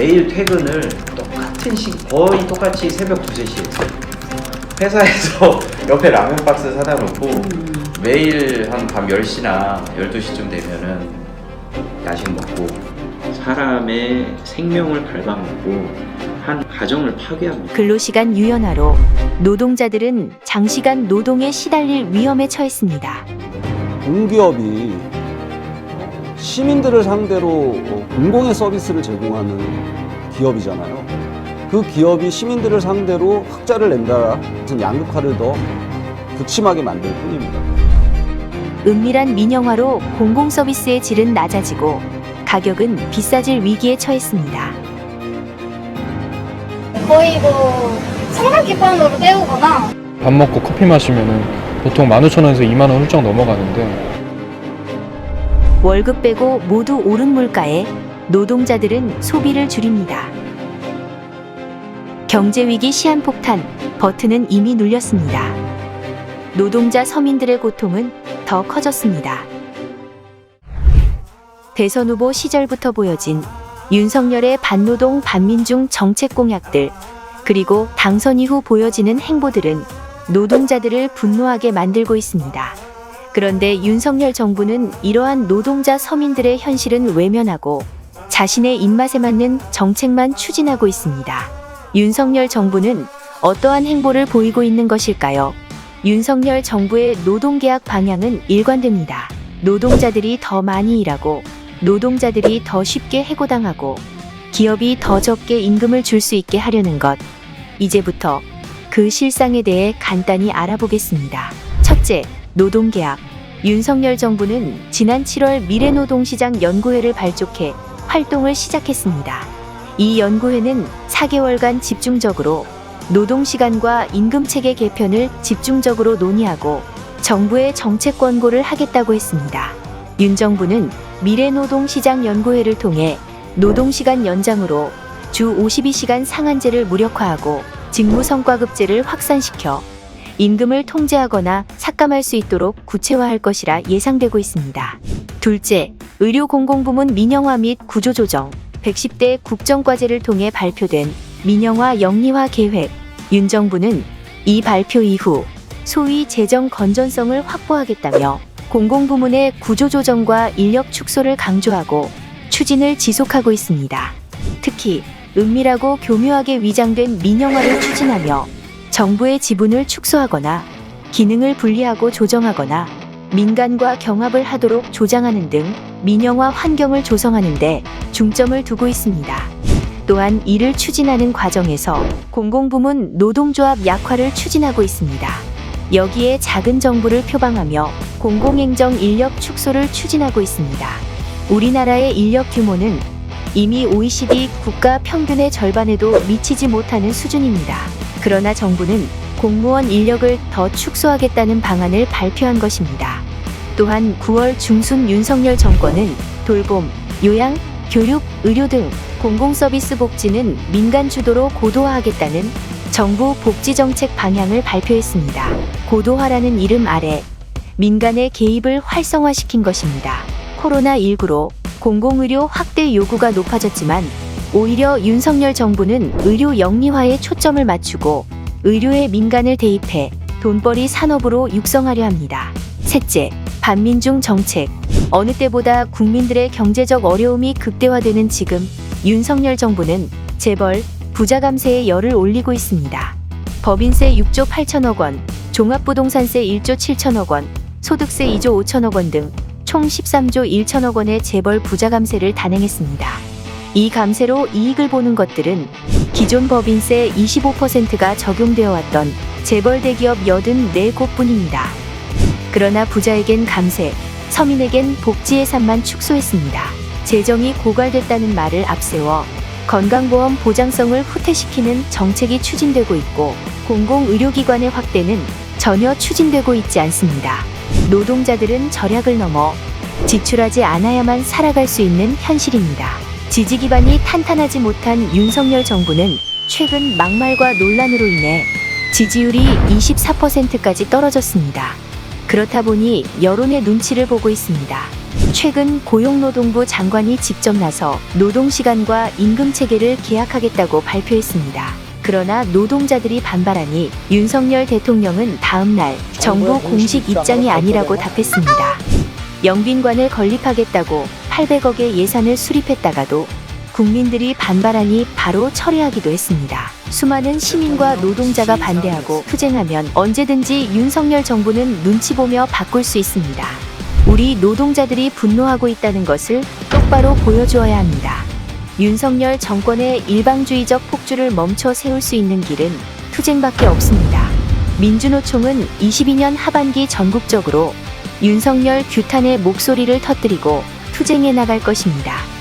매일 퇴근을 거의 똑같이 새벽 2, 3시에 했어요. 회사에서 옆에 라면 박스 사다 놓고 매일 한 밤 10시나 12시쯤 되면은 야식 먹고 사람의 생명을 갉아먹고 한 가정을 파괴합니다. 근로시간 유연화로 노동자들은 장시간 노동에 시달릴 위험에 처했습니다. 공기업이 시민들을 상대로 공공의 서비스를 제공하는 기업이잖아요. 그 기업이 시민들을 상대로 흑자를 낸다 같은 양극화를 더 극심하게 만들 뿐입니다. 은밀한 민영화로 공공서비스의 질은 낮아지고 가격은 비싸질 위기에 처했습니다. 거의 뭐 생활기반으로 때우거나 밥 먹고 커피 마시면은 보통 15,000원에서 20,000원 훌쩍 넘어가는데 월급 빼고 모두 오른 물가에 노동자들은 소비를 줄입니다. 경제위기 시한폭탄, 버튼은 이미 눌렸습니다. 노동자 서민들의 고통은 더 커졌습니다. 대선 후보 시절부터 보여진 윤석열의 반노동 반민중 정책 공약들, 그리고 당선 이후 보여지는 행보들은 노동자들을 분노하게 만들고 있습니다. 그런데 윤석열 정부는 이러한 노동자 서민들의 현실은 외면하고 자신의 입맛에 맞는 정책만 추진하고 있습니다. 윤석열 정부는 어떠한 행보를 보이고 있는 것일까요? 윤석열 정부의 노동계약 방향은 일관됩니다. 노동자들이 더 많이 일하고 노동자들이 더 쉽게 해고당하고 기업이 더 적게 임금을 줄 수 있게 하려는 것. 이제부터 그 실상에 대해 간단히 알아보겠습니다. 첫째, 노동계약. 윤석열 정부는 지난 7월 미래노동시장 연구회를 발족해 활동을 시작했습니다. 이 연구회는 4개월간 집중적으로 노동시간과 임금체계 개편을 집중적으로 논의하고 정부의 정책 권고를 하겠다고 했습니다. 윤 정부는 미래노동시장 연구회를 통해 노동시간 연장으로 주 52시간 상한제를 무력화하고 직무성과급제를 확산시켜 임금을 통제하거나 삭감할 수 있도록 구체화할 것이라 예상되고 있습니다. 둘째, 의료공공부문 민영화 및 구조조정. 110대 국정과제를 통해 발표된 민영화 영리화 계획. 윤 정부는 이 발표 이후 소위 재정 건전성을 확보하겠다며 공공부문의 구조조정과 인력 축소를 강조하고 추진을 지속하고 있습니다. 특히 은밀하고 교묘하게 위장된 민영화를 추진하며 정부의 지분을 축소하거나 기능을 분리하고 조정하거나 민간과 경합을 하도록 조장하는 등 민영화 환경을 조성하는 데 중점을 두고 있습니다. 또한 이를 추진하는 과정에서 공공부문 노동조합 약화를 추진하고 있습니다. 여기에 작은 정부를 표방하며 공공행정 인력 축소를 추진하고 있습니다. 우리나라의 인력 규모는 이미 OECD 국가 평균의 절반에도 미치지 못하는 수준입니다. 그러나 정부는 공무원 인력을 더 축소하겠다는 방안을 발표한 것입니다. 또한 9월 중순 윤석열 정권은 돌봄, 요양, 교육, 의료 등 공공서비스 복지는 민간 주도로 고도화하겠다는 정부 복지정책 방향을 발표했습니다. 고도화라는 이름 아래 민간의 개입을 활성화시킨 것입니다. 코로나19로 공공의료 확대 요구가 높아졌지만 오히려 윤석열 정부는 의료 영리화에 초점을 맞추고 의료에 민간을 대입해 돈벌이 산업으로 육성하려 합니다. 셋째, 반민중 정책. 어느 때보다 국민들의 경제적 어려움이 극대화되는 지금 윤석열 정부는 재벌, 부자 감세에 열을 올리고 있습니다. 법인세 6조 8천억 원, 종합부동산세 1조 7천억 원, 소득세 2조 5천억 원 등 총 13조 1천억 원의 재벌 부자 감세를 단행했습니다. 이 감세로 이익을 보는 것들은 기존 법인세 25%가 적용되어 왔던 재벌 대기업 84곳뿐입니다. 그러나 부자에겐 감세, 서민에겐 복지 예산만 축소했습니다. 재정이 고갈됐다는 말을 앞세워 건강보험 보장성을 후퇴시키는 정책이 추진되고 있고 공공의료기관의 확대는 전혀 추진되고 있지 않습니다. 노동자들은 절약을 넘어 지출하지 않아야만 살아갈 수 있는 현실입니다. 지지 기반이 탄탄하지 못한 윤석열 정부는 최근 막말과 논란으로 인해 지지율이 24%까지 떨어졌습니다. 그렇다 보니 여론의 눈치를 보고 있습니다. 최근 고용노동부 장관이 직접 나서 노동시간과 임금체계를 계약하겠다고 발표했습니다. 그러나 노동자들이 반발하니 윤석열 대통령은 다음 날 정부 공식 입장이 아니라고 답했습니다. 영빈관을 건립하겠다고 800억의 예산을 수립했다가도 국민들이 반발하니 바로 철회하기도 했습니다. 수많은 시민과 노동자가 반대하고 투쟁하면 언제든지 윤석열 정부는 눈치 보며 바꿀 수 있습니다. 우리 노동자들이 분노하고 있다는 것을 똑바로 보여주어야 합니다. 윤석열 정권의 일방주의적 폭주를 멈춰 세울 수 있는 길은 투쟁밖에 없습니다. 민주노총은 22년 하반기 전국적으로 윤석열 규탄의 목소리를 터뜨리고 투쟁해 나갈 것입니다.